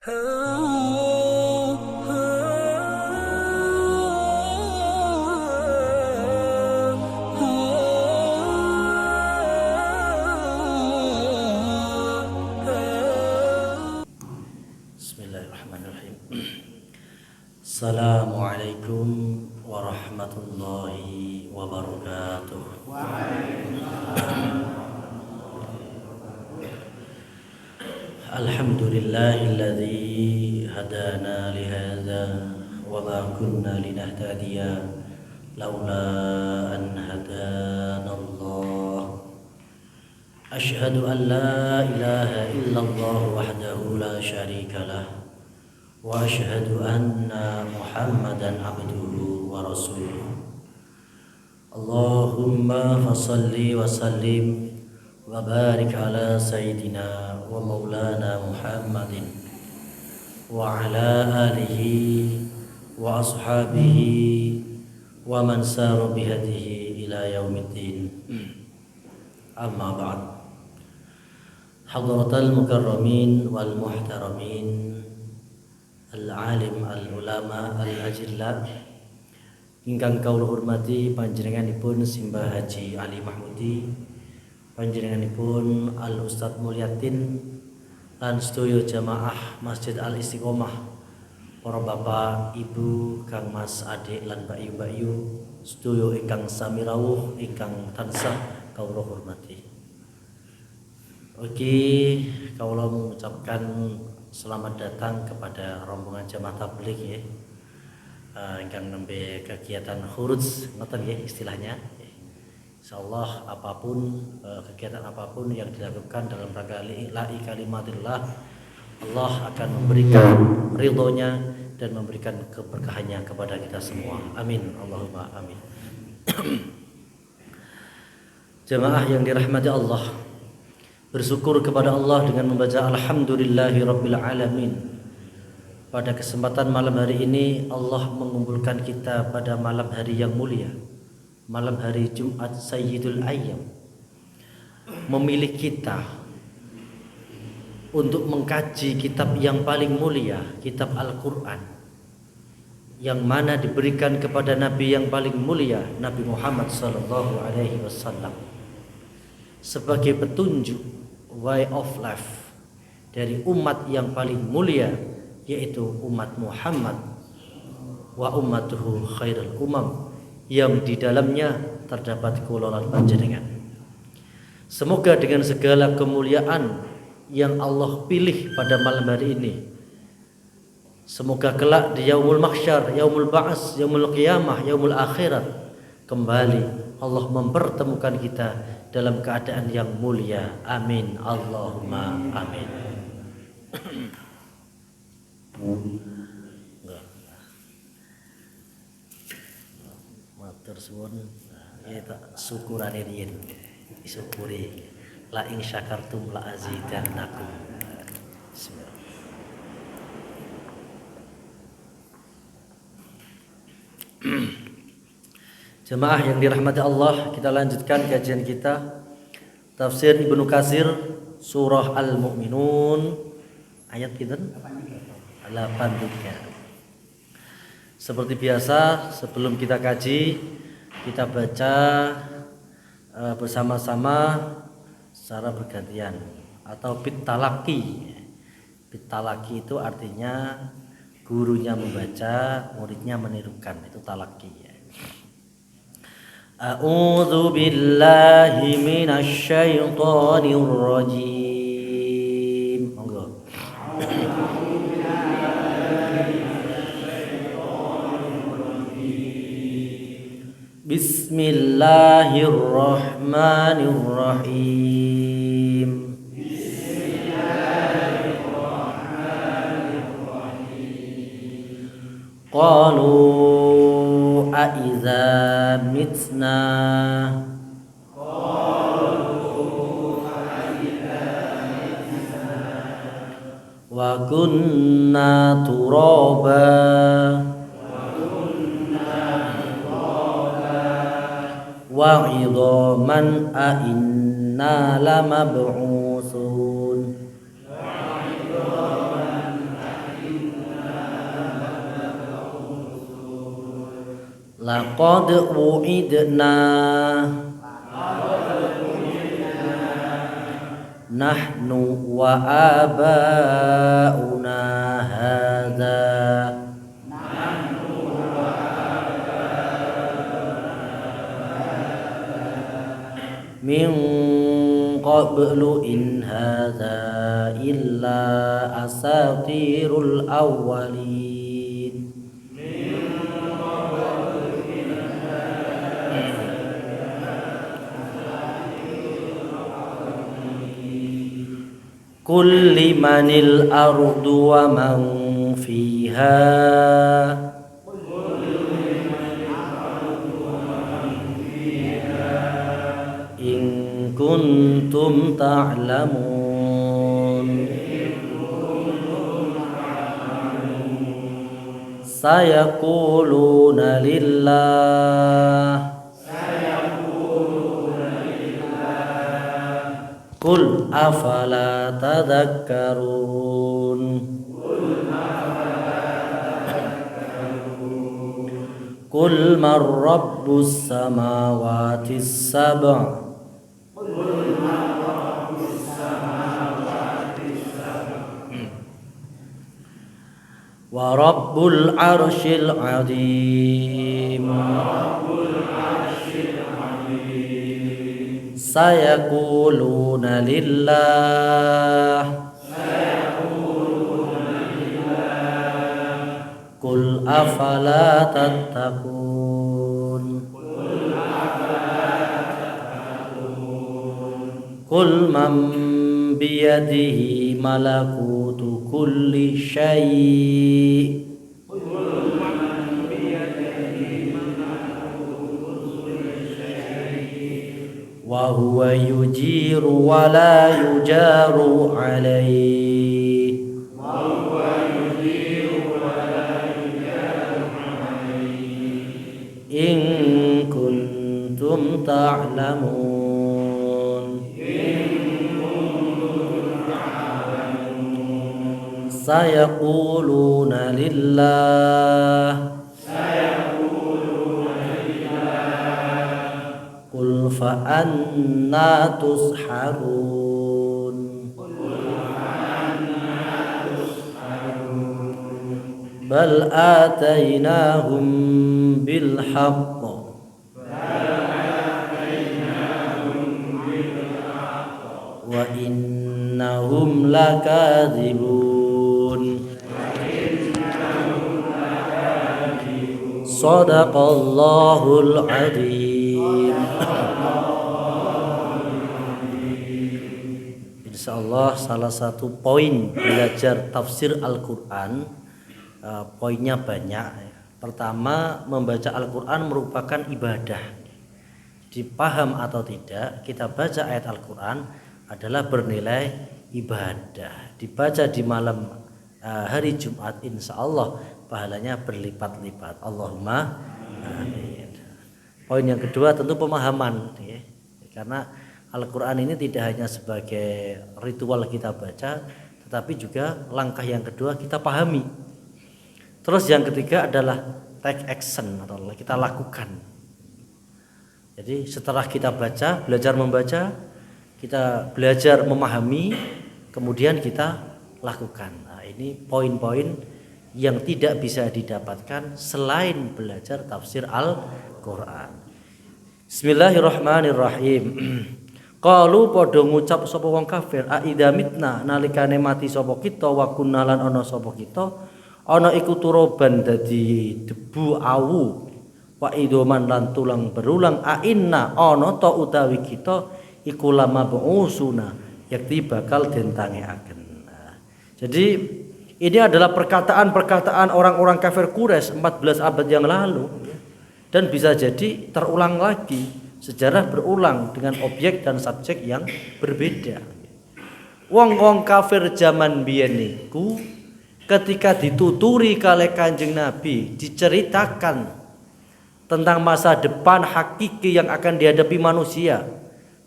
Bismillahirrahmanirrahim. Assalamualaikum warahmatullahi wabarakatuh. Alhamdulillahilladzi hadana lihadza wa ma kunna linahtadiya laula an hadana Allah. Asyhadu an la ilaha illallah wahdahu la syarika lah wa asyhadu anna Muhammadan abduhu wa rasuluh. Allahumma fasalli wa sallim wa barik ala sayyidina wa maulana Muhammadin wa ala alihi wa ashabihi wa man sara bihadihi ila yaumiddin. Amma ba'd. Hadratal mukarramin wal muhtaramin, al-alim al-ulama al-ajilla ingkang kawula hormati panjenenganipun Simbah Haji Ali Mahmudi, panjenenganipun Al Ustadz Mulyatin lan sedaya jamaah Masjid Al Istiqomah, para bapak, ibu, kang mas, adik lan mbak yu sedaya ingkang sami rawuh ingkang tansah kawula hormati. Oke, kawula mengucapkan selamat datang kepada rombongan jamaah tabligh ya. Ingkang nembe kegiatan khuruj ngoten ya istilahnya. Insyaallah apapun kegiatan apapun yang dilakukan dalam rangka lillahi kalimatillah, Allah akan memberikan ridhonya dan memberikan keberkahannya kepada kita semua. Amin, Allahumma amin. Jemaah yang dirahmati Allah, bersyukur kepada Allah dengan membaca alhamdulillahi rabbil alamin. Pada kesempatan malam hari ini Allah mengumpulkan kita pada malam hari yang mulia, malam hari Jumat Sayyidul Ayyam, memilih kita untuk mengkaji kitab yang paling mulia, kitab Al-Quran, yang mana diberikan kepada Nabi yang paling mulia, Nabi Muhammad SAW, sebagai petunjuk way of life dari umat yang paling mulia, yaitu umat Muhammad, wa ummatuhu khairul umam, yang di dalamnya terdapat kulalan panjenengan. Semoga dengan segala kemuliaan yang Allah pilih pada malam hari ini, semoga kelak di yaumul mahsyar, yaumul ba'as, yaumul qiyamah, yaumul akhirat, kembali Allah mempertemukan kita dalam keadaan yang mulia. Amin, Allahumma amin. Matur suwun ya tak syukurane riyen disyukuri, la in syakartum la azidannakum. Bismillah. Jemaah yang dirahmati Allah, kita lanjutkan kajian kita tafsir Ibnu Katsir surah Al-Mu'minun ayat pinten? 83. Seperti biasa, sebelum kita kaji, kita baca bersama-sama secara bergantian atau bitalaki. Bitalaki itu artinya gurunya membaca, muridnya menirukan, itu talaki ya. A'udzu billahi minasy syaithanir rajim. Monggo. Bismillahirrahmanirrahim. Qalu a-idza mitna wa kunna turaba wa idhaman a inna lamab'utsun laqad wu'idna nahnu wa abauna hadza min qablu in hadza illa asatirul awwalin. Qul limanil ardu wa man fiha in kuntum ta'lamun. Sayaquluna lillah Qul afala tadhakkarun. Qul man rabbus samawati sab'a wa rabbul arshil azim. Sayaquluna lillah Qul afala tattaqun. Qul man biyadihi malakutu kulli syai' wa huwa yujiru wa la yujaru alaihi. In kuntum ta'lamun. Sayaquluna lillah Qul fa anna tusharun. Bal atainahum bil haqq wa innahum lakadzibun. Shadaqallahul adzim. Insyaallah salah satu poin belajar tafsir Al-Qur'an, poinnya banyak. Pertama, membaca Al-Qur'an merupakan ibadah. Dipaham atau tidak, kita baca ayat Al-Qur'an adalah bernilai ibadah. Dibaca di malam hari Jumat, insyaallah pahalanya berlipat-lipat. Allahumma amin. Poin yang kedua tentu pemahaman, ya. Karena Al-Quran ini tidak hanya sebagai ritual kita baca, tetapi juga langkah yang kedua kita pahami. Terus yang ketiga adalah take action atau kita lakukan. Jadi setelah kita baca, belajar membaca, kita belajar memahami, kemudian kita lakukan. Nah, ini poin-poin yang tidak bisa didapatkan selain belajar tafsir Al-Quran. Bismillahirrahmanirrahim. Qalu padha ngucap sapa wong kafir, a idza mitna nalikane mati sapa kita wa kunna lan ana sapa kita ana iku turoban dadi debu awu wa idoman lan tulang berulang a inna ana ta utawi kita iku lama buusuna yakti bakal den tangeaken. Jadi ini adalah perkataan-perkataan orang-orang kafir Quraisy 14 abad yang lalu, dan bisa jadi terulang lagi. Sejarah berulang dengan objek dan subjek yang berbeda. Wong-wong kafir zaman biyen niku ketika dituturi kalih Kanjeng Nabi, diceritakan tentang masa depan hakiki yang akan dihadapi manusia.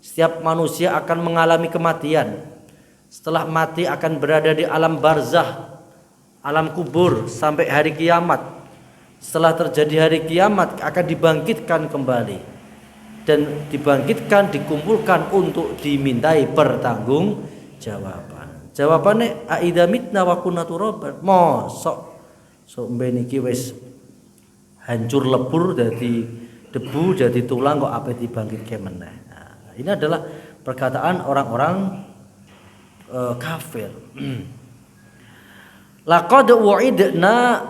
Setiap manusia akan mengalami kematian. Setelah mati akan berada di alam barzah, alam kubur sampai hari kiamat. setelah terjadi hari kiamat akan dibangkitkan kembali dan dibangkitkan, dikumpulkan untuk dimintai pertanggungjawaban. Jawabannya aidza mitna wa kunna turaban. Mosok sok mben iki wis hancur lebur dari debu jadi tulang kok ape dibangkitke meneh. Nah, ini adalah perkataan orang-orang kafir. Laqad wu'idna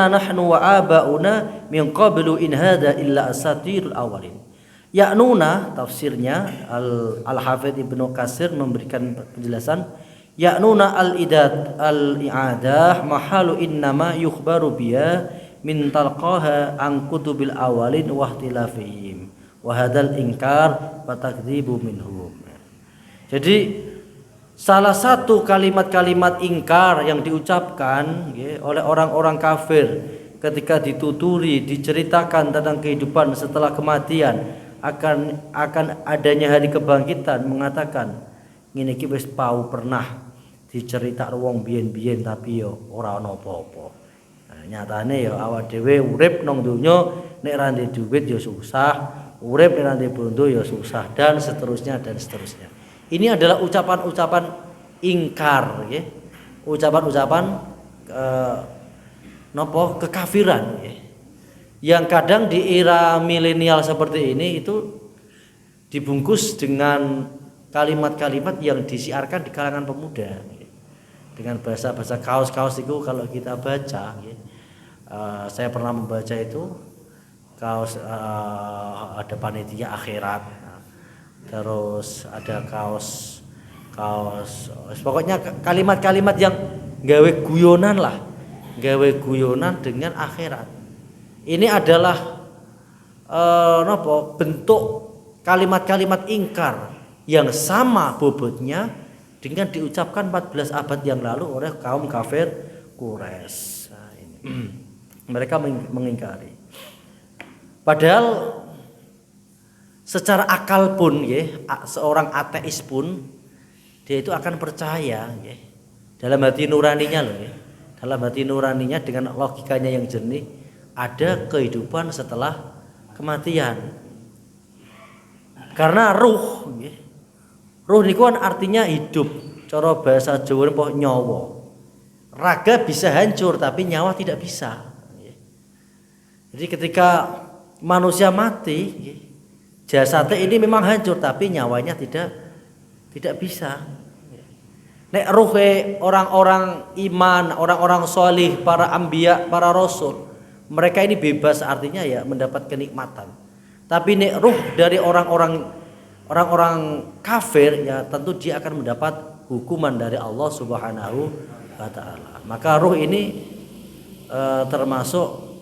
nahnu wa aba'una min qablu in hadza illa asatirul awwalin. Ya'nuna tafsirnya Al-Hafidz Ibnu Katsir memberikan penjelasan ya'nuna al-i'adah mahalu innama yukhbaru biha min talqaha an kutubil awwalin wa ihtilafihim wa hadzal inkar wa takdzibu minhum. Jadi salah satu kalimat-kalimat ingkar yang diucapkan oleh orang-orang kafir ketika dituturi, diceritakan tentang kehidupan setelah kematian, akan adanya hari kebangkitan, mengatakan ngene iki wis pau pernah diceritak wong biyen-biyen tapi yo ora ana apa-apa. Nah, nyatane yo awak dhewe urip nang donya nek ra ndek duit yo susah, urip nek ra ndek bondo yo susah dan seterusnya dan seterusnya. Ini adalah ucapan-ucapan ingkar, ya. Ucapan-ucapan kekafiran, ya. Yang kadang di era milenial seperti ini itu dibungkus dengan kalimat-kalimat yang disiarkan di kalangan pemuda, ya. Dengan bahasa-bahasa kaos-kaos itu kalau kita baca, ya. Saya pernah membaca itu kaos ada panitia akhirat. Terus ada kaos pokoknya kalimat-kalimat yang gawe guyonan dengan akhirat. Ini adalah bentuk kalimat-kalimat ingkar yang sama bobotnya dengan diucapkan 14 abad yang lalu oleh kaum kafir Quraisy. Nah, ini. Mereka mengingkari. Padahal secara akal pun, seorang ateis pun dia itu akan percaya, dalam hati nuraninya loh, dalam hati nuraninya dengan logikanya yang jernih ada kehidupan setelah kematian. Karena ruh niku kan artinya hidup, cara bahasa Jawa napa nyawa. Raga bisa hancur tapi nyawa tidak bisa. Jadi ketika manusia mati, jasadnya ini memang hancur tapi nyawanya tidak bisa. Nek ruhe orang-orang iman, orang-orang solih, para anbiya, para rasul, mereka ini bebas, artinya ya mendapat kenikmatan. Tapi nek ruh dari orang-orang kafir, ya tentu dia akan mendapat hukuman dari Allah Subhanahu wa taala. Maka ruh ini termasuk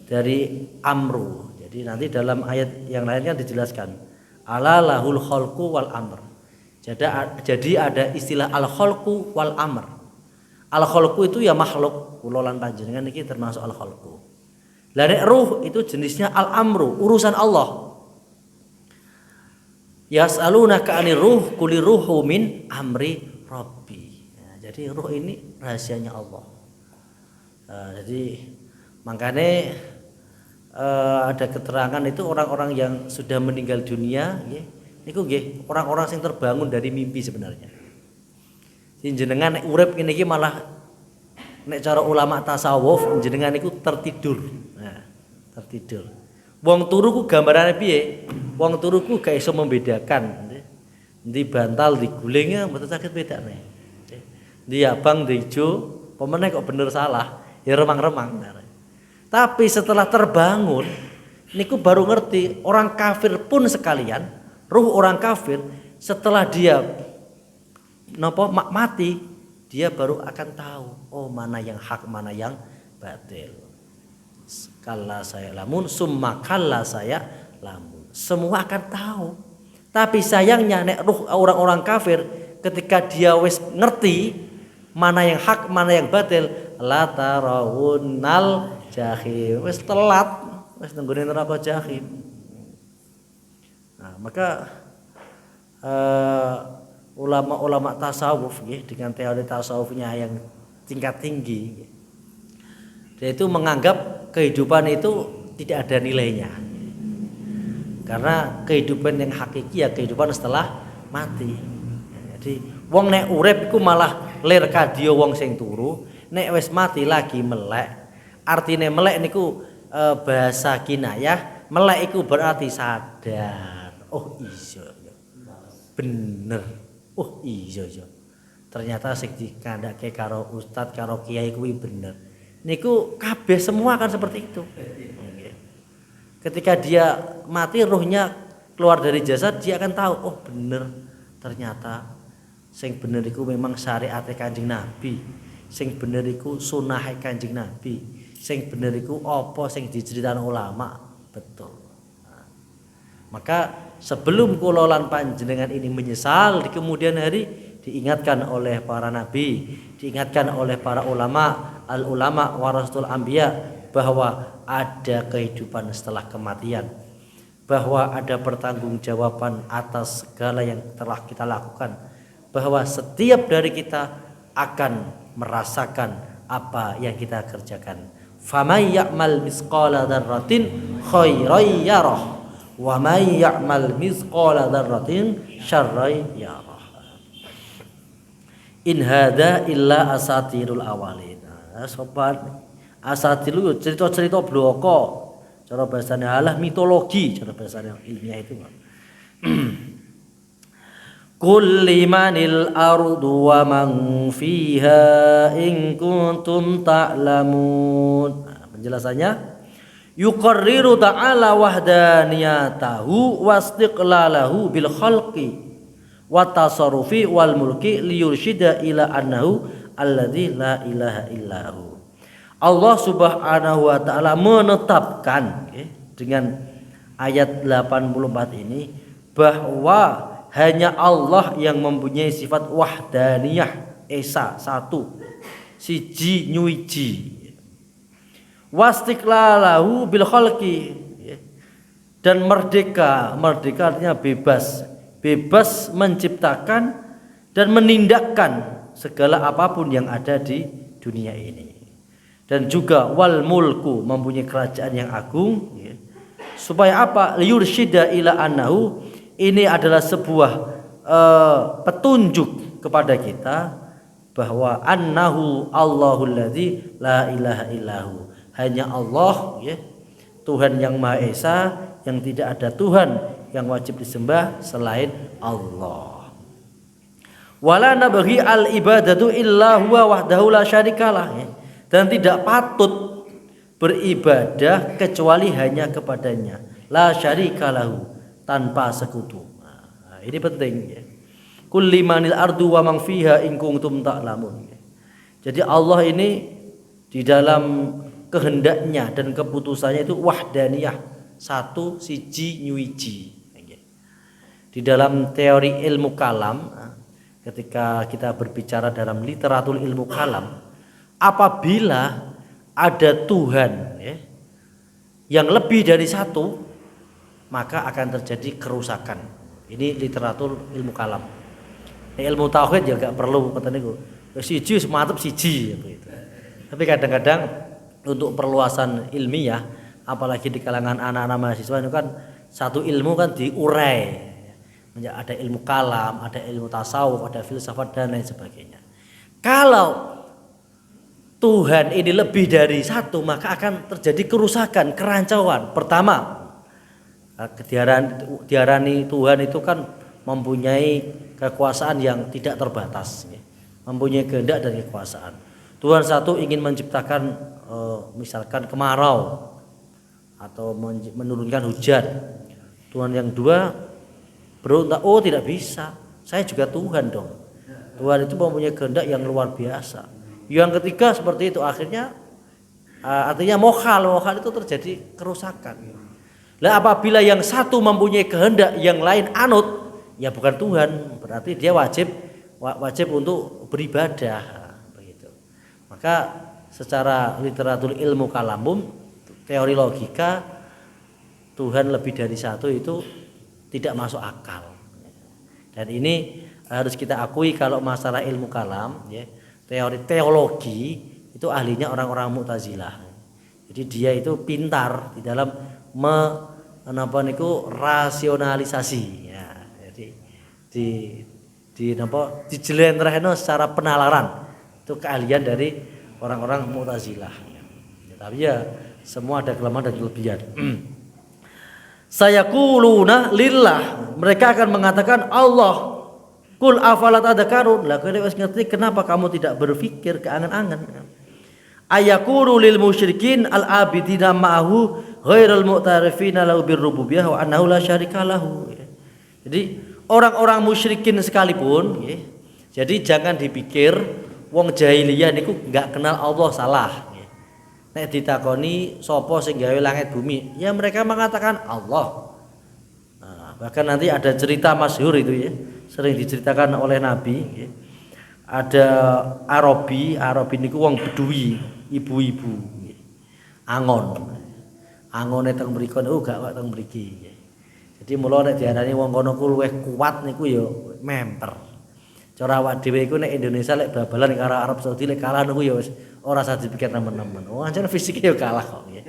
dari amru. Jadi nanti dalam ayat yang lainnya dijelaskan ala lahul khalqu wal amr. Jadi ada istilah al khalqu wal amr. Al khalqu itu ya makhluk, kula lan panjenengan iki termasuk al khalqu. Lah nek ruh itu jenisnya al amru, urusan Allah. Yas'alunaka 'anir ruh quli ruhu min amri rabbi. Ya, jadi ruh ini rahasianya Allah. Jadi makanya ada keterangan itu orang-orang yang sudah meninggal dunia, niku nggih orang-orang yang terbangun dari mimpi sebenarnya. Jenengan nek urip ngene iki malah nek cara ulama tasawuf jenengan niku tertidur. Nah, tertidur. Wong turu ku gambarane piye? Wong turu ku gak iso membedakan. Ndi bantal digulingnya mboten saged bedane. Ndi abang ndi ijo, pemene kok bener salah, ya remang-remang. Tapi setelah terbangun, niku baru ngerti orang kafir pun sekalian, ruh orang kafir setelah dia mati, dia baru akan tahu oh mana yang hak, mana yang batil. Kalla saya lamun, summa kalla saya lamun. Semua akan tahu. Tapi sayangnya nek ruh orang-orang kafir ketika dia wis ngerti mana yang hak, mana yang batil, la tarawunnal jahim, wis telat, wis nenggone neraka jahim. Nah, maka ulama-ulama tasawuf dengan teori tasawufnya yang tingkat tinggi, Dia itu menganggap kehidupan itu tidak ada nilainya. Karena kehidupan yang hakiki ya kehidupan setelah mati. Jadi wong nek urip iku malah lir kadya wong sing turu, nek wis mati lagi melek. Artine melek niku bahasa kinayah, melek iku berarti sadar. Oh iya. Bener. Oh iya. Ternyata sing dikandhake karo ustad karo kiai kuwi bener. Niku kabeh semua kan seperti itu. Ketika dia mati ruhnya keluar dari jasad, dia akan tahu, oh bener. Ternyata sing bener iku memang syariat Kanjeng Nabi. Sing bener iku sunah Kanjeng Nabi. Sing bener iku apa sing diceritakno ulama. Betul. Nah, maka sebelum kula lan panjenengan ini menyesal di kemudian hari, diingatkan oleh para nabi, diingatkan oleh para ulama, al ulama warasatul anbiya, bahwa ada kehidupan setelah kematian, bahwa ada pertanggungjawaban atas segala yang telah kita lakukan, bahwa setiap dari kita akan merasakan apa yang kita kerjakan. Faman ya'mal misqala dzarratin khairan yarah wa man ya'mal misqala dzarratin syarran yarah. In hada illa asatirul awalin. Nah, sobat, asatirul cerita-cerita bloko. Cara bahasane halah mitologi, cara bahasane ilmiah itu. Qul limanil ardu wa man fiha in kuntum ta'lamun. Nah, penjelasannya yuqarriru ta'ala wahdaniyatahu wastiqlalahu bil khalqi wa tasarrufi wal mulki liyursyida ila annahu alladzi la ilaha illahu. Allah Subhanahu wa taala menetapkan dengan ayat 84 ini bahwa hanya Allah yang mempunyai sifat wahdaniyah, esa, satu, siji nyuwiji. Wastiqlalahu bil khalqi, dan merdeka artinya bebas menciptakan dan menindakkan segala apapun yang ada di dunia ini. Dan juga wal mulku, mempunyai kerajaan yang agung, supaya apa? Liyursyida ila annahu, ini adalah sebuah petunjuk kepada kita bahwa annahu Allahul ladzi la ilaha illahu, hanya Allah, Tuhan yang Maha Esa, yang tidak ada Tuhan yang wajib disembah selain Allah. Wala nabghi al ibadatu illa huwa wahdahu la syarikalah, dan tidak patut beribadah kecuali hanya kepadanya, la syarikalahu, tanpa sekutu. Nah, ini penting. Qul limanil ardu wa man fiha in kuntum ta'lamun. Jadi Allah ini di dalam kehendaknya dan keputusannya itu wahdaniyah, satu, siji, nyuwiji. Di dalam teori ilmu kalam, ketika kita berbicara dalam literatur ilmu kalam, apabila ada Tuhan yang lebih dari satu, maka akan terjadi kerusakan. Ini literatur ilmu kalam. Ilmu tauhid ya gak perlu kata niku. Siji semantep siji gitu. Tapi kadang-kadang untuk perluasan ilmiah, apalagi di kalangan anak-anak mahasiswa itu kan satu ilmu kan diurai. Ada ilmu kalam, ada ilmu tasawuf, ada filsafat dan lain sebagainya. Kalau Tuhan ini lebih dari satu, maka akan terjadi kerusakan, kerancauan. Pertama, diarani Tuhan itu kan mempunyai kekuasaan yang tidak terbatas, mempunyai kehendak dan kekuasaan. Tuhan satu ingin menciptakan misalkan kemarau atau menurunkan hujan. Tuhan yang dua berontak, oh tidak bisa, saya juga Tuhan dong. Tuhan itu mempunyai kehendak yang luar biasa. Yang ketiga seperti itu, akhirnya artinya mokal itu terjadi kerusakan. Lah apabila yang satu mempunyai kehendak, yang lain anut, ya bukan Tuhan, berarti dia wajib untuk beribadah begitu. Maka secara literatur ilmu kalamum, teori logika, Tuhan lebih dari satu itu tidak masuk akal. Dan ini harus kita akui kalau masalah ilmu kalam, teori teologi itu ahlinya orang-orang Mu'tazilah. Jadi dia itu pintar di dalam rasionalisasi ya. Jadi dijelentrehno secara penalaran. Itu keahlian dari orang-orang Mu'tazilah. Ya, tapi ya semua ada kelemahan dan kelebihan. Sayaquluna lillah, mereka akan mengatakan Allah. Kul afalat adzakarun, lah kowe wis ngerti kenapa kamu tidak berpikir keangan-angan. Ayaqulu lil musyrikin al abidina ma'ahu ghairal mu'tarifina lahu birrububiyah wa annahu la syarika lahu. Jadi orang-orang musyrikin sekalipun ya, jadi jangan dipikir wong jahiliyah niku enggak kenal Allah salah. Nek ditakoni sapa sing gawe langit bumi, ya mereka mengatakan Allah. Nah, bahkan nanti ada cerita masyhur itu ya, sering diceritakan oleh Nabi ya. Ada Arabi niku wong Bedui, ibu-ibu. Ya. Angone teng mriku niku gak kok teng mriki ya. Jadi mula nek diarani wong kono ku luwih kuat niku ya memper. Cara awak dhewe iku nek Indonesia lek babalan karo Arab Saudi lek kalah niku ya wis ora usah dipikir teman-teman. Oh, anjir fisiknya ya kalah kok ya.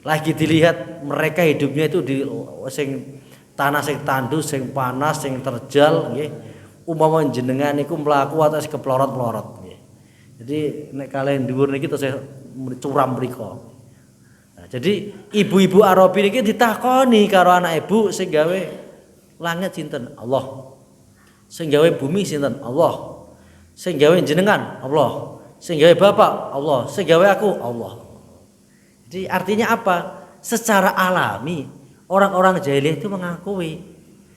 Lagi dilihat mereka hidupnya itu di sing tanah sing tandus, sing panas, sing terjal nggih. Umpama jenengan niku mlaku atas keplorot-plorot nggih. Jadi nek kalih dhuwur niki terus curam mriko. Nah, jadi ibu-ibu Arabi niki ditakoni karo anak ibu sing gawe langit sinten? Allah. Sing gawe bumi sinten? Allah. Sing gawe jenengan? Allah. Sing gawe bapak? Allah. Sing gawe aku? Allah. Jadi artinya apa? Secara alami orang-orang jahiliyah itu mengakui.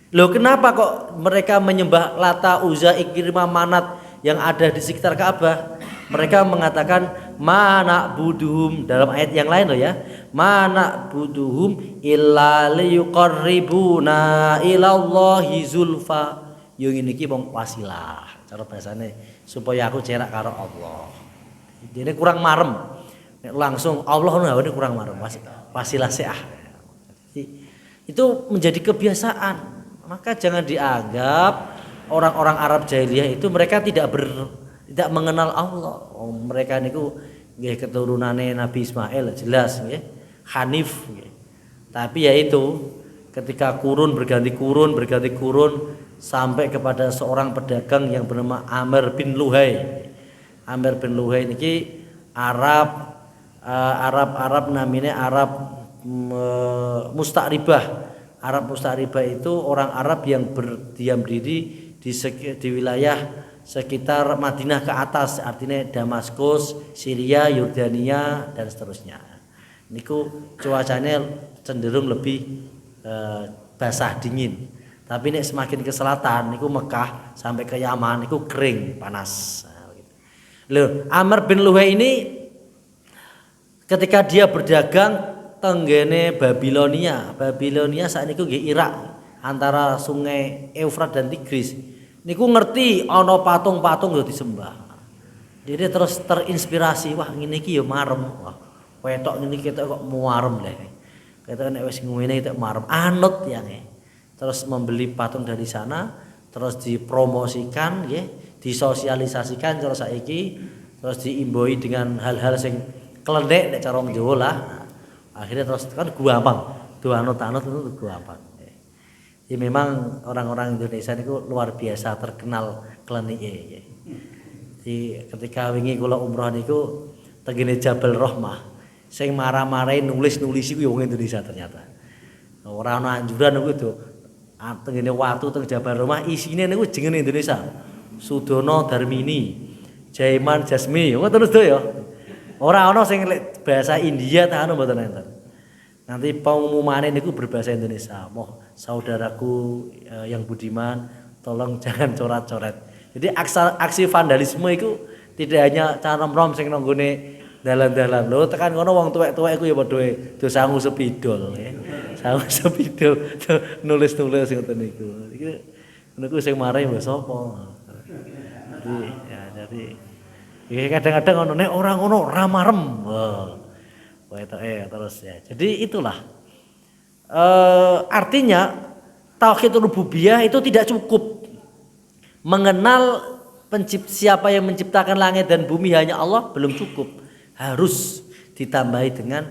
Loh kenapa kok mereka menyembah Lata, Uzza, Ikrimah, Manat yang ada di sekitar Ka'bah? Mereka mengatakan mana buduhum dalam ayat yang lain loh ya. Mana buduhum illa liyuqarribuna ilallahi zulfa. Yo ngene iki wong wasilah. Cara bahasane supaya aku cerak karo Allah. Dene kurang marem. Nek langsung Allah ini kurang marem. Wasilah sih ah. Itu menjadi kebiasaan. Maka jangan dianggap orang-orang Arab jahiliyah itu mereka tidak mengenal Allah. Oh, mereka niku nggih keturunane Nabi Ismail jelas nggih. Hanif nggih. Tapi ya itu ketika kurun berganti kurun sampai kepada seorang pedagang yang bernama Amr bin Luhai. Amr bin Luhai niki Arab namanya Arab Musta'ribah. Arab Musta'ribah itu orang Arab yang berdiam diri di wilayah sekitar Madinah ke atas, artinya Damaskus, Syria, Yordania dan seterusnya. Niku cuacanya cenderung lebih basah dingin. Tapi nek semakin ke selatan niku Mekah sampai ke Yaman niku kering, panas. Nah, gitu. Loh, Amr bin Luhai ini ketika dia berdagang tenggene Babilonia saat niku nggih Irak antara sungai Eufrat dan Tigris. Niku ngerti ana patung-patung yo disembah. Jadi terus terinspirasi, wah ngene iki yo marem. Wah, wetok ngene iki kok muarem le. Ketok nek wis ngene iki marem anut yange. Terus membeli patung dari sana, terus dipromosikan nggih, disosialisasikan cara saiki, terus diimboi dengan hal-hal sing klenek nek cara Jawa lah. Akhirnya terus kan gampang, doa anut-anut itu gampang. Ya memang orang-orang Indonesia itu luar biasa terkenal klenike. Jadi ketika wingi kula umroh niku tengene Jabal Rahmah, sing marah-marahi nulis-nulis iku wong Indonesia ternyata. Ora ana anjuran niku itu. Tengene watu teng Jabal Rahmah isine niku jenenge Indonesia. Sudono Darmini, Jaiman Jasmi, ngoten terus ya. Ora ana sing bahasa India ta anu mboten enten. Nanti pengumumane niku berbahasa Indonesia. Moh saudaraku yang budiman, tolong jangan coret-coret. Jadi aksi vandalisme itu tidak hanya canom-rom sing nanggone dalan-dalan. Lho tekan ngono wong tuwek-tuwek iku ya padha do sangu sepidol ya. Sangu sepidol nulis-nulis ngoten niku. Iki niku sing marahi mbok sapa. Jadi kadang-kadang ngono nek ora ngono ra marem. Terus ya. Jadi itulah artinya tauhid rububiyah itu tidak cukup mengenal siapa yang menciptakan langit dan bumi hanya Allah belum cukup, harus ditambahi dengan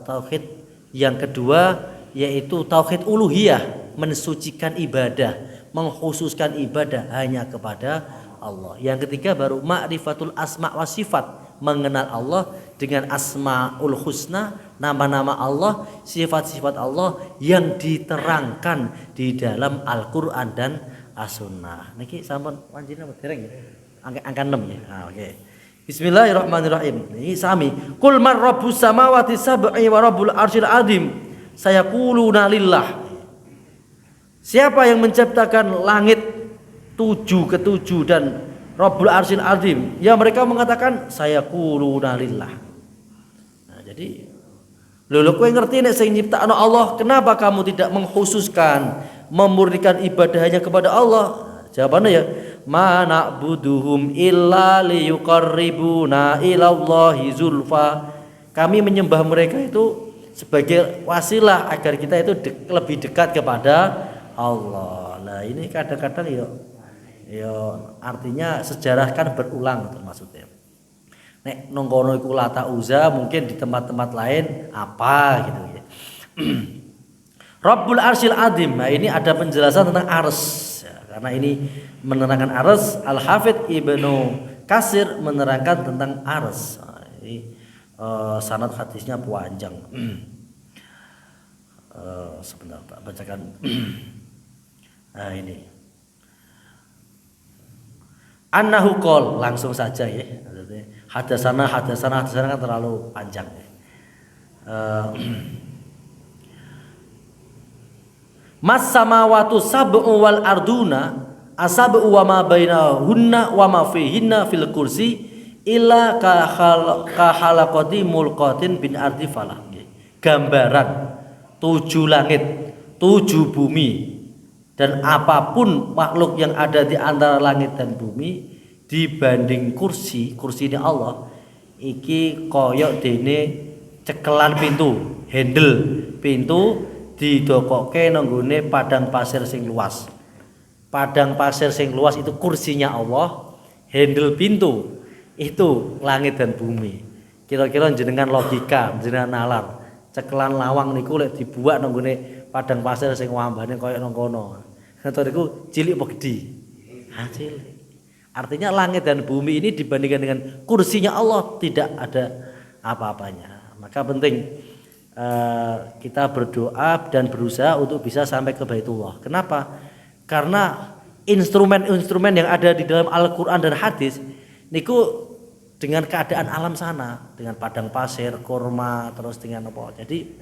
tauhid yang kedua, yaitu tauhid uluhiyah, mensucikan ibadah, mengkhususkan ibadah hanya kepada Allah. Yang ketiga baru ma'rifatul asma wa sifat, mengenal Allah dengan asmaul husna, nama-nama Allah, sifat-sifat Allah yang diterangkan di dalam Al-Qur'an dan As-Sunnah. Niki sampun panjenengan dereng ya. Angka 6 ya. Oke. Bismillahirrahmanirrahim. Ini sami. Qul man rabbus samawati sab'i wa rabbul arsyil azim. Sayaquluna lillah. Siapa yang menciptakan langit 7 dan Rabbul Arsyil Azim? Ya mereka mengatakan sayaquluna lillah. Nah, jadi lho kowe ngerti nek sing nyiptakno Allah, kenapa kamu tidak mengkhususkan, memurnikan ibadahnya kepada Allah? Jawabannya ya, ma na'buduhum illa liyuqarribuna ilallahi zulfa. Kami menyembah mereka itu sebagai wasilah agar kita itu lebih dekat kepada Allah. Nah ini kadang-kadang ya artinya sejarah kan berulang gitu maksudnya. Nek nongkono iku Lata Uzza, mungkin di tempat-tempat lain apa gitu ya. Rabbul Arsyil Azim. Nah ini ada penjelasan tentang ars ya, karena ini menerangkan ars. Al-Hafidz Ibnu Katsir menerangkan tentang ars. Nah, ini sanad hadisnya panjang. Sebentar tak bacakan. Nah ini annahu qol, langsung saja ya. Hadasana kan terlalu panjang ya. Mas samawatu sab'u wal arduna asab'u wa ma bainahunna wa ma fihinna fil kursi illa ka halaqati mulqatin bin ardi falah. Gambaran 7 langit, 7 bumi, dan apapun makhluk yang ada di antara langit dan bumi dibanding kursinya Allah iki koyok dene cekelan pintu, handle pintu didokoke nanggone padang pasir sing luas. Padang pasir sing luas itu kursinya Allah, handle pintu itu langit dan bumi. Kira-kira jenengan logika, jenengan nalar, cekelan lawang niku lek dibuat nanggone padang pasir sing wambane koyo nang kono. Ngoten niku cilik apa gedhi? Ha cilik. Artinya langit dan bumi ini dibandingkan dengan kursinya Allah tidak ada apa-apanya. Maka penting kita berdoa dan berusaha untuk bisa sampai ke Baitullah. Kenapa? Karena instrumen-instrumen yang ada di dalam Al-Qur'an dan hadis niku dengan keadaan alam sana, dengan padang pasir, kurma, terus dengan apa. Jadi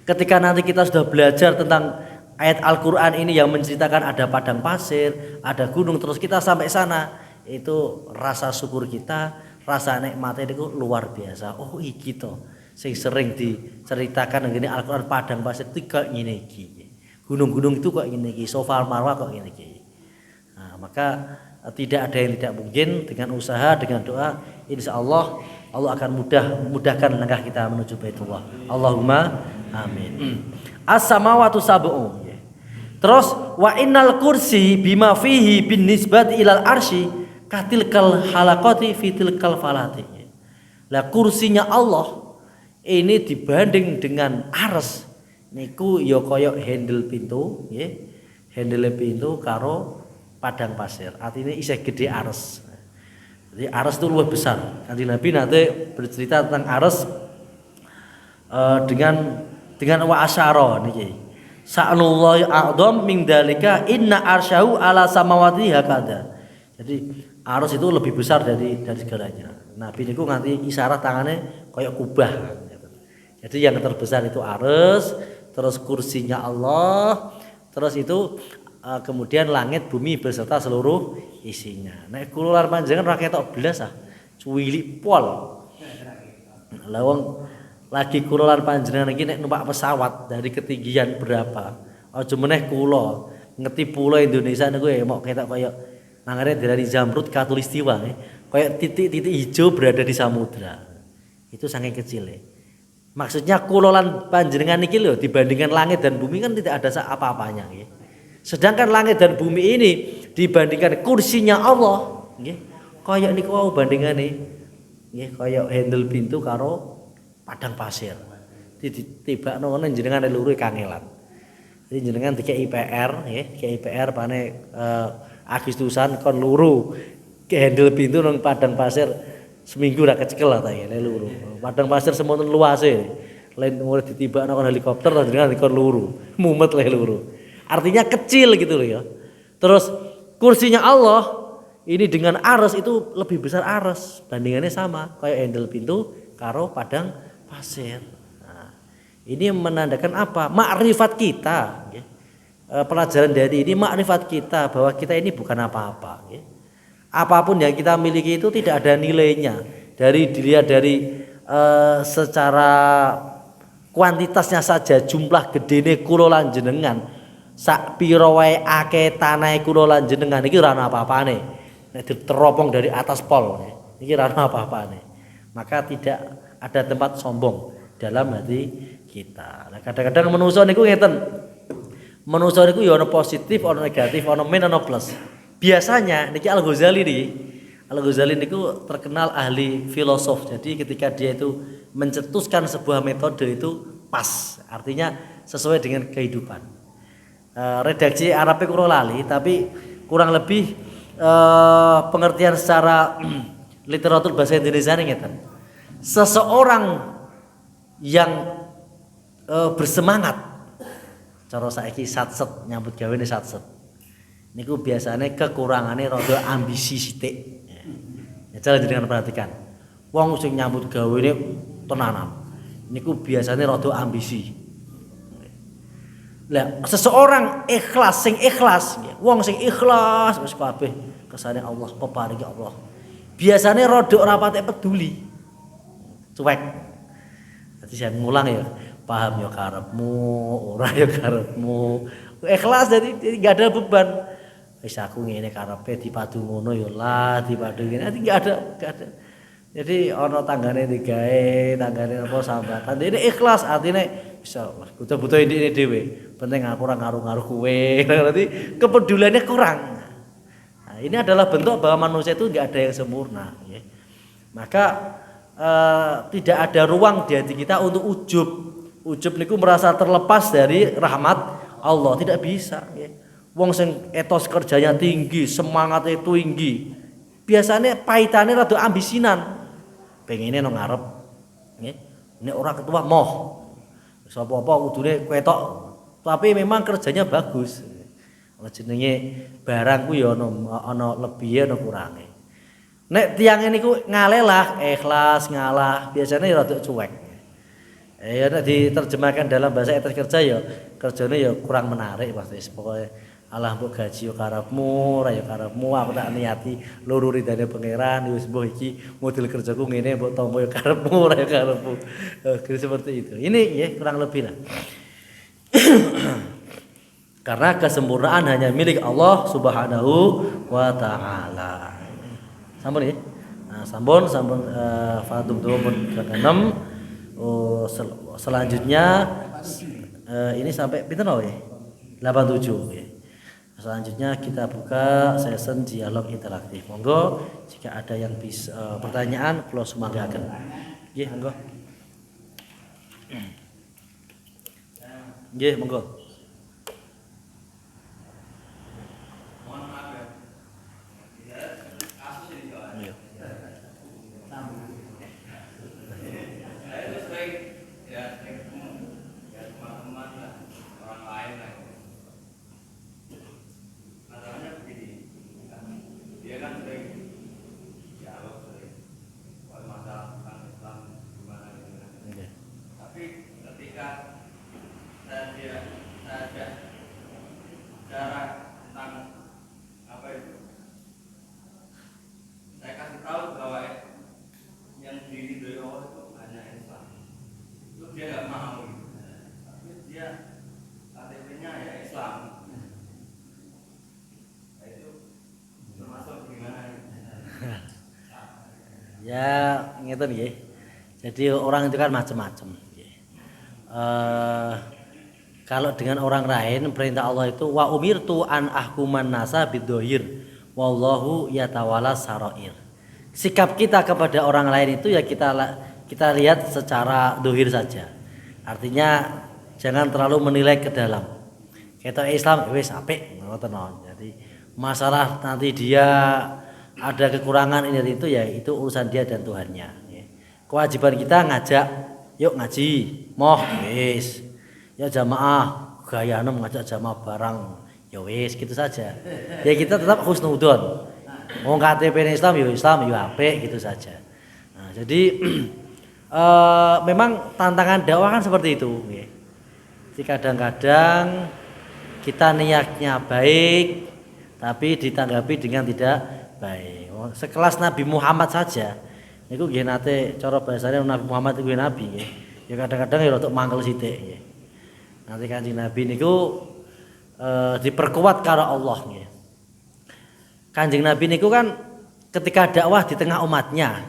ketika nanti kita sudah belajar tentang ayat Al-Qur'an ini yang menceritakan ada padang pasir, ada gunung, terus kita sampai sana, itu rasa syukur kita, rasa nikmatnya itu luar biasa. Oh iki to sing sering diceritakan ngene Al-Qur'an, padang pasir itu kok ngene iki. Gunung-gunung itu kok ngene iki, Safa Marwah kok ngene iki. Nah, maka tidak ada yang tidak mungkin. Dengan usaha, dengan doa, insyaallah Allah akan mudahkan langkah kita menuju Baitullah. Allahumma amin. As-samawatu sab'u. Terus wa innal kursi bima fihi bin nisbati ilal arsy katilkal halaqati fitilkal falati. Lah kursinya Allah ini dibanding dengan ars niku ya kaya handle pintu nggih. Handle pintu karo padang pasir. Artinya isih gede ars. Jadi ars itu luwih besar. Kanjeng Nabi nanti bercerita tentang ars dengan wa asyara niki. Sa'nullahi a'dham min dalika inna arsyahu ala samawati hakada. Jadi arus itu lebih besar dari segalanya. Nabi niku nganti isyarat tangannya kayak kubah. Jadi yang terbesar itu arus, terus kursinya Allah, terus itu kemudian langit bumi beserta seluruh isinya. Nek kula panjenengan ra ketok blas cuwilik pol. Lah wong lagi kula lan panjenengan iki nek numpak pesawat dari ketinggian berapa? Aja meneh kula ngeti pulau Indonesia niku ya mok ketok kaya nangare dari Zamrud Katulistiwa kaya titik-titik hijau berada di samudra. Itu saking kecil. Maksudnya kula lan panjenengan iki lho dibandingkan langit dan bumi kan tidak ada apa-apanya nggih. Sedangkan langit dan bumi ini dibandingkan kursinya Allah nggih kaya niku wau bandingane Nggih kaya handle pintu karo padang pasir. Ditibakno ngene jenengan luru kangelan. Jadi jenengan dikei PR nggih, dikei PR pane Agustusan kon luru ke handle pintu nang padang pasir seminggu ra kecekel ta ya luru. Padang pasir semono luase. Lain mulai ditibakno kon helikopter jenengan kon luru. Mumet le luru. Artinya kecil gitu loh ya. Terus kursinya Allah ini dengan aras itu lebih besar aras, bandingannya sama kayak handle pintu karo padang pasir. Nah, ini menandakan apa? Makrifat kita. Ya. Pelajaran dari ini makrifat kita bahwa kita ini bukan apa-apa. Ya. Apapun yang kita miliki itu tidak ada nilainya. Dilihat dari secara kuantitasnya saja jumlah gedene kula lan jenengan sak pira wae akeh tanahe kula lan jenengan iki ora ana apa-apane. Nek diteropong dari atas pol iki ora ana apa-apane. Maka tidak ada tempat sombong dalam hati kita. Nah, kadang-kadang manusa niku ngeten. Manusa niku ya ana positif, ana negatif, ana min, ana plus. Biasanya niki Al-Ghazali niki. Al-Ghazali niku terkenal ahli filosof. Jadi ketika dia itu mencetuskan sebuah metode itu pas, artinya sesuai dengan kehidupan. Redaksi Arabnya kurang lali, tapi kurang lebih pengertian secara literatur bahasa Indonesia ini ngeten. Seseorang yang bersemangat, cara saiki satset nyambut gawe ne satset. Niku biasanya kekurangannya rada ambisi sithik. Ya jalan dengan perhatikan. Wong sing nyambut gawe ne tenanan. Niku biasanya rada ambisi. Lah seseorang ikhlas sing ikhlas, wong sing ikhlas wis kabeh kersane Allah, peparingi Allah. Biasanya rada ora patek peduli. Cuek. Dadi saya ngulang ya, paham ya karepmu, ora ya karepmu. Ikhlas jadi enggak ada beban. Wis aku ngene karepe dipadu ngono ya lah, dipadu ngene enggak ada. Jadi ana tanggane digawe, tanggane apa sambatan. Ini ikhlas artinya bisa butuh ini dhewe. Penting aku ora ngaruh-ngaruh kowe. Berarti kepeduliannya kurang. Nah, ini adalah bentuk bahwa manusia itu enggak ada yang sempurna, ya. Maka tidak ada ruang di hati kita untuk ujub. Ujub niku merasa terlepas dari rahmat Allah, tidak bisa, ya. Wong sing etos kerjanya tinggi, semangatnya tinggi. Biasanya pahitane rada ambisinan. Pengene nang ngarep. Nggih. Nek ora ketua moh. Sapa-apa kudune ketok. Tapi memang kerjanya bagus. Ana jenenge barang ku ya ana lebihe ana kurange. Nek tiyang niku ngalelah, ikhlas, ngalah, biasanya rada cuek. Ya nek diterjemahkan dalam bahasa etos kerja ya kerjane ya kurang menarik pasti. Pokoke Allah mbok gaji yo karepmu, ora yo karepmu, aku tak niati loro ridane pangeran wis mbok iki model kerjaku ngene mbok tampa yo karepmu, ora yo karepmu. Kira seperti itu. Ini ya kurang lebih lah. Karena kesempurnaan hanya milik Allah Subhanahu wa taala. Sampun ya. Nah, sampun Fatum pun ke-6. Selanjutnya ini sampai pinten ya? 87 ya. Selanjutnya kita buka session dialog interaktif. Monggo jika ada yang bisa pertanyaan kula sumanggaken. Nggih, monggo. Nggih, monggo. Ya, ngeten nggih. Jadi orang itu kan macam-macam. Kalau dengan orang lain perintah Allah itu wa umirtu an ahkuman nasa bidzohir wallahu yatawalla sarair. Sikap kita kepada orang lain itu ya kita lihat secara dohir saja. Artinya jangan terlalu menilai ke dalam. Kita Islam wis apik ngoten. Jadi masalah nanti dia ada kekurangan ini itu ya itu urusan dia dan Tuhannya. Kewajiban kita ngajak, yuk ngaji, moh wis. Ya jamaah gaya ngajak jamaah barang, ya wis gitu saja. Ya kita tetap husnudzon. Wong KTP Islam ya apik gitu saja. Nah, jadi memang tantangan dakwah kan seperti itu. Jadi kadang-kadang kita niatnya baik, tapi ditanggapi dengan tidak baik. Sekelas Nabi Muhammad saja, itu nggih nate cara bahasanya Nabi Muhammad itu nabi. Ya kadang-kadang ya untuk mangkel sithik. Nanti Kanjeng Nabi niku diperkuat karo Allah. Kanjeng Nabi niku kan ketika dakwah di tengah umatnya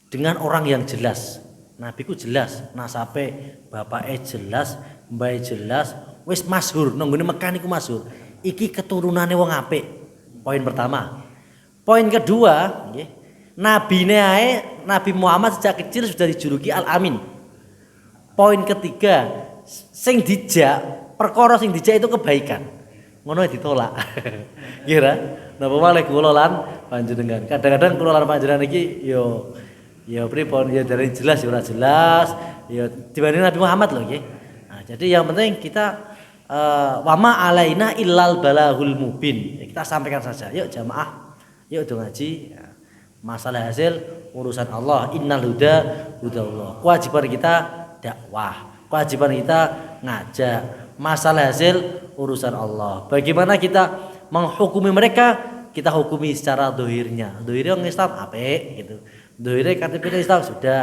dengan orang yang jelas. Nabi ku jelas, nasabe bapake jelas, mbae jelas, wis masyhur nang nggone Mekah niku masyhur. Iki keturunane wong apik. Poin pertama. Poin kedua, nggih. Nabine ae Nabi Muhammad sejak kecil sudah dijuluki Al-Amin. Poin ketiga, sing dijak, perkara sing dijak itu kebaikan. Ngono ditolak. Kira napa malih kula lan panjenengan. Kadang-kadang kula lan panjenengan iki ya pripun ya dari jelas ya ora jelas, ya dibanding Nabi Muhammad lho nggih. Nah, jadi yang penting kita wama alaina illal balahul mubin. Ya, kita sampaikan saja. Yuk jamaah, yuk do ngaji. Ya. Masalah hasil urusan Allah. Innal huda hudallah. Kewajiban kita dakwah. Kewajiban kita ngajak. Masalah hasil urusan Allah. Bagaimana kita menghukumi mereka? Kita hukumi secara dohirnya. Dohirnya orang Islam apik gitu. Dohirnya KTP Islam sudah.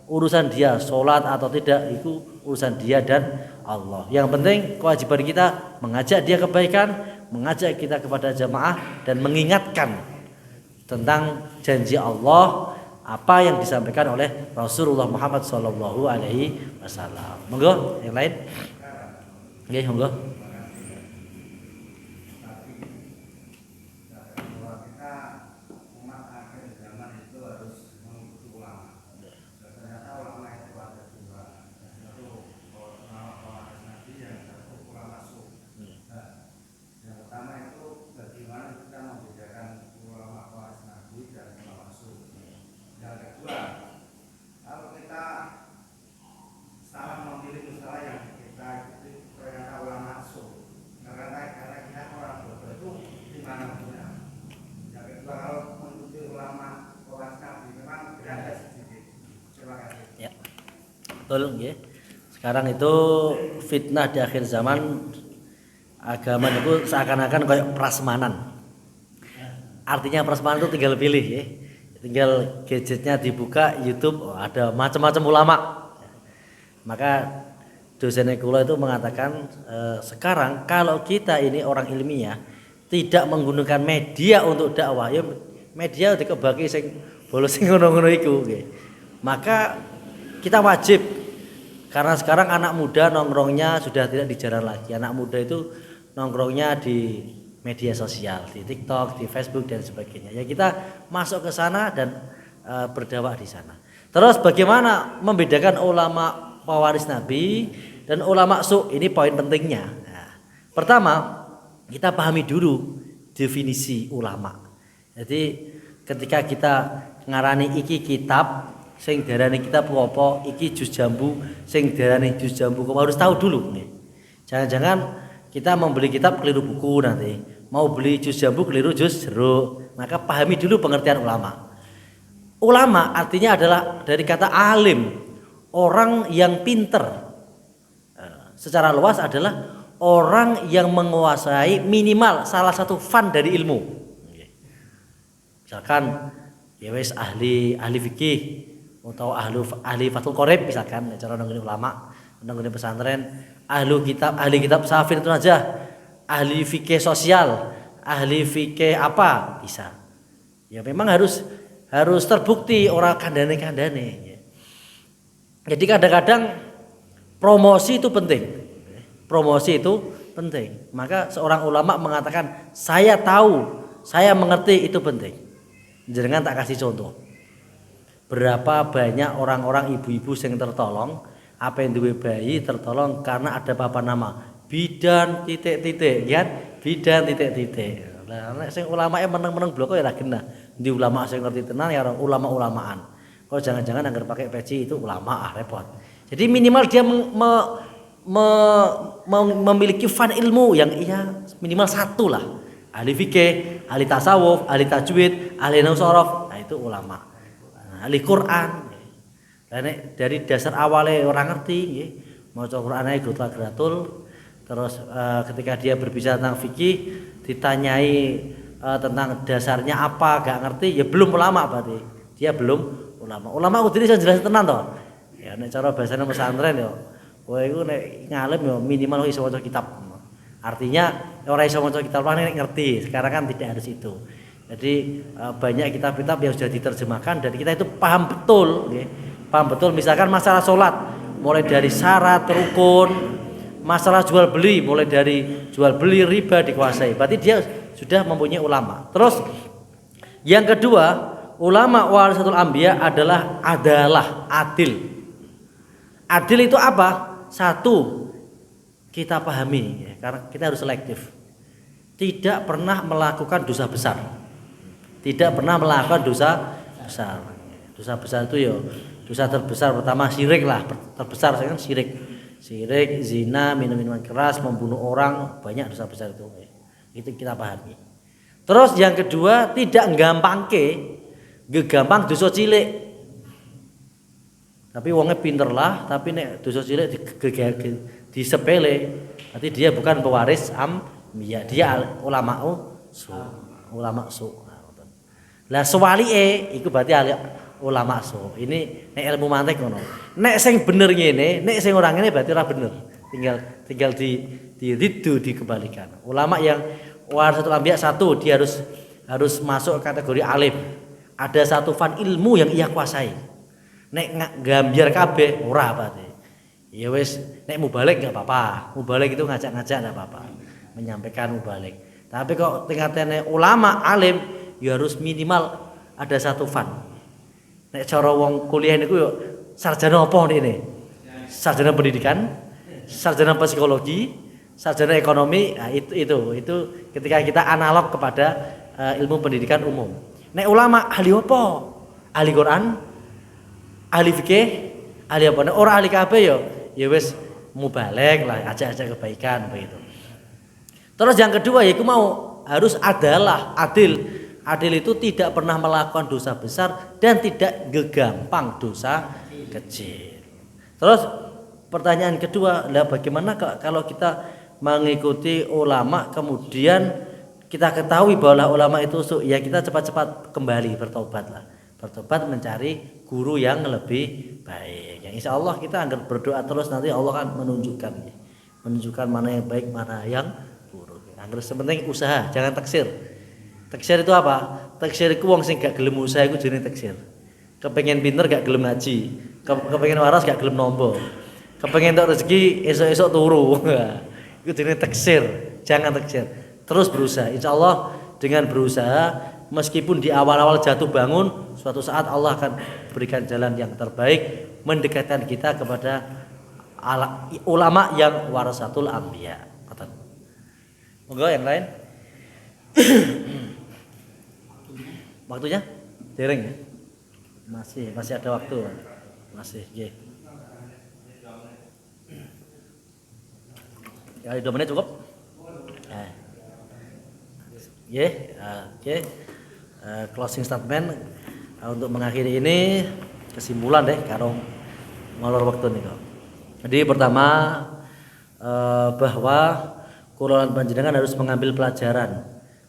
Urusan dia sholat atau tidak itu urusan dia dan Allah. Yang penting kewajiban kita mengajak dia kebaikan, mengajak kita kepada jamaah dan mengingatkan tentang janji Allah apa yang disampaikan oleh Rasulullah Muhammad sallallahu alaihi wasallam. Monggo yang lain. Nggih, monggo. Betul nggih. Sekarang itu fitnah di akhir zaman agama itu seakan-akan kayak prasmanan. Artinya prasmanan itu tinggal pilih ya. Tinggal gadgetnya dibuka YouTube, ada macam-macam ulama. Maka dosen kula itu mengatakan sekarang kalau kita ini orang ilmiah tidak menggunakan media untuk dakwah, ya media dikebaki sing bolos sing ngono-ngono iku nggih. Maka kita wajib, karena sekarang anak muda nongkrongnya sudah tidak di jalan lagi. Anak muda itu nongkrongnya di media sosial, di TikTok, di Facebook dan sebagainya. Ya kita masuk ke sana dan berdakwah di sana. Terus bagaimana membedakan ulama pewaris Nabi dan ulama su? Ini poin pentingnya. Nah, pertama kita pahami dulu definisi ulama. Jadi ketika kita ngarani iki kitab sing darani kitab apa, iki jus jambu, sing darani jus jambu, kamu harus tahu dulu nih. Jangan-jangan kita membeli kitab keliru buku nanti, mau beli jus jambu keliru jus jeruk. Maka pahami dulu pengertian ulama. Ulama artinya adalah dari kata alim, orang yang pinter. Secara luas adalah orang yang menguasai minimal salah satu fan dari ilmu. Misalkan ya wis ahli fikih atau ahli Fathul Qorib misalkan cara nang ulama, nang pesantren, ahli kitab Safir itu aja, ahli fikih sosial, ahli fikih apa bisa. Ya memang harus terbukti orang kandane. Jadi kadang-kadang promosi itu penting. Promosi itu penting. Maka seorang ulama mengatakan saya tahu, saya mengerti itu penting. Jenengan tak kasih contoh. Berapa banyak orang-orang ibu-ibu yang tertolong, apa yang duwe bayi tertolong karena ada papan nama bidan titik-titik, kan? Bidan titik-titik. Lah nek sing ulamae meneng-meneng bloko ya ra genah. Di ulama sing ngerti tenan ya ulama-ulamaan. Kalau jangan-jangan anggar pakai peci itu ulama repot. Jadi minimal dia memiliki fan ilmu yang minimal satu lah. Ahli fikih, ahli tasawuf, ahli tajwid, ahli nahwu, nah itu ulama. Ahli Quran. Dari dasar awalnya orang ngerti, maca Quran ae gratul. Terus ketika dia berbicara tentang fikih, ditanyai tentang dasarnya apa, gak ngerti, ya belum ulama berarti. Dia belum ulama. Ulama kudune iso jelas tenan to. Ya nek cara bahasane pesantren yo, kowe iku nek ngalim yo minimal iso maca kitab. Artinya orang iso maca kitab nek ngerti. Sekarang kan tidak harus itu. Jadi banyak kitab-kitab yang sudah diterjemahkan dan kita itu paham betul, paham betul. Misalkan masalah sholat, mulai dari syarat, rukun, masalah jual beli, mulai dari jual beli riba dikuasai. Berarti dia sudah mempunyai ulama. Terus yang kedua, ulama warasatul anbiya adalah adil. Adil itu apa? Satu, kita pahami, karena kita harus selektif. Tidak pernah melakukan dosa besar. Tidak pernah melakukan dosa besar. Dosa besar itu ya, dosa terbesar pertama syirik lah, terbesar kan syirik. Syirik, zina, minum-minuman keras, membunuh orang, banyak dosa besar itu. Itu kita pahami. Terus yang kedua, tidak gampang dosa cilik. Tapi wongnya pinter lah, tapi nek dosa cilik disepele, berarti dia bukan pewaris ambiya, dia ulama su. Lah sewalike iku berarti ulama su. Ini nek ilmu mantek ngono. Nek sing bener ngene, nek sing ora ngene berarti ora bener. Tinggal dikembalikan. Ulama yang warasatul anbiya satu, dia harus masuk kategori alim. Ada satu fan ilmu yang ia kuasai. Nek gambiar kabeh ora berarti. Ya wis, nek mubalik enggak apa-apa. Mubalik itu ngajak-ngajak enggak apa-apa. Menyampaikan mubalik. Tapi kok tingkatane ulama alim ya harus minimal ada satu fan. Nek cara wong kuliah niku yo sarjana apa ini? Sarjana pendidikan, sarjana psikologi, sarjana ekonomi. Nah, itu ketika kita analog kepada ilmu pendidikan umum. Nek ulama ahli apa? Ahli Quran, ahli fikih, ahli apa? Nek ora ahli kabeh ya wis mubalek lah, ajak-ajak kebaikan begitu. Terus yang kedua yaitu mau harus adil. Adil itu tidak pernah melakukan dosa besar dan tidak gegampang dosa kecil. Terus pertanyaan kedua, lah bagaimana kalau kita mengikuti ulama kemudian kita ketahui bahwa ulama itu ya kita cepat-cepat kembali bertobat mencari guru yang lebih baik. Yang insya Allah kita akan berdoa terus, nanti Allah akan menunjukkan mana yang baik mana yang buruk. Yang penting usaha, jangan taksir. Taksir itu apa? Taksir itu wong sing gak gelem usaha iku jenenge taksir. Kepengen pinter gak gelem ngaji, kepengen waras gak gelem nombo. Kepengen tok rezeki esuk-esuk turu. Itu jenenge taksir. Jangan taksir. Terus berusaha. Insyaallah dengan berusaha meskipun di awal-awal jatuh bangun, suatu saat Allah akan berikan jalan yang terbaik mendekatkan kita kepada ulama yang warasatul anbiya. Monggo yang lain. Waktunya dereng ya? Masih ada waktu. Masih, nggih. Ya 2 menit cukup? Oke. Closing statement untuk mengakhiri ini kesimpulan deh karo ngolor waktu nih kok. Jadi pertama bahwa kula panjenengan harus mengambil pelajaran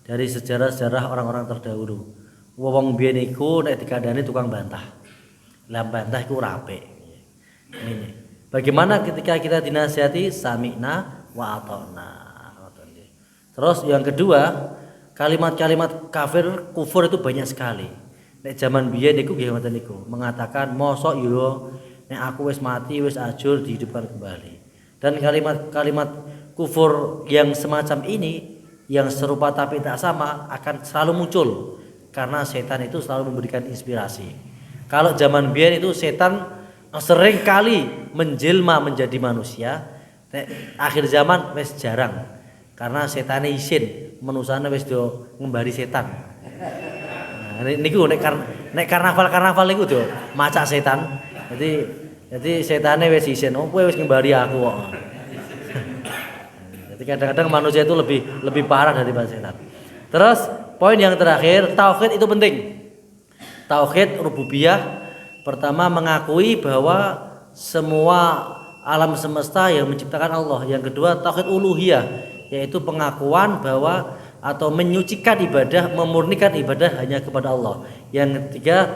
dari sejarah-sejarah orang-orang terdahulu. Wong biyen iku nek dikandani tukang bantah. Lah bantah iku ora apik. Ini. Bagaimana ketika kita dinasihati sami'na wa ata'na. Terus yang kedua, kalimat-kalimat kufur itu banyak sekali. Nek zaman biyen iku nggih ngoten niku, mengatakan mosok yo nek aku wis mati wis ajur dihidupkan kembali. Dan kalimat-kalimat kufur yang semacam ini yang serupa tapi tak sama akan selalu muncul karena setan itu selalu memberikan inspirasi. Kalau zaman biyen itu setan sering kali menjelma menjadi manusia. Akhir zaman wis jarang. Karena setane isin, manusane wis do ngembari setan. Nah, niku nek karnaval niku do macak setan. Jadi setane wis isin, oh kowe wis ngembari aku kok. Jadi kadang-kadang manusia itu lebih parah daripada setan. Terus poin yang terakhir, tauhid itu penting. Tauhid rububiyah pertama mengakui bahwa semua alam semesta yang menciptakan Allah. Yang kedua tauhid uluhiyah, yaitu pengakuan bahwa atau menyucikan ibadah, memurnikan ibadah hanya kepada Allah. Yang ketiga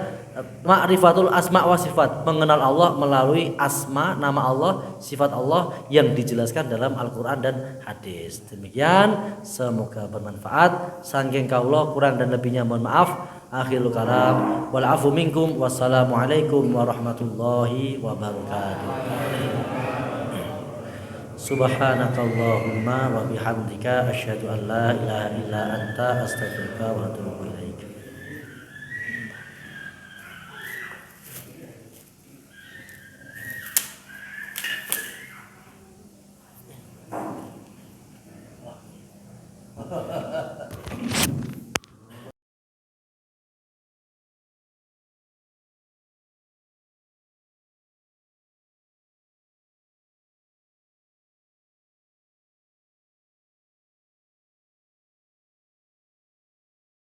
ma'rifatul asma wa sifat, mengenal Allah melalui asma, nama Allah, sifat Allah yang dijelaskan dalam Al-Qur'an dan hadis. Demikian, semoga bermanfaat. Saking kaula kurang dan lebihnya mohon maaf. Akhirul kalam wal afu minkum. Wassalamualaikum warahmatullahi wabarakatuh. Subhanakallahumma wa bihamdika asyhadu an la ilaha illa anta astaghfiruka wa atubu ilaik. Ha ha ha.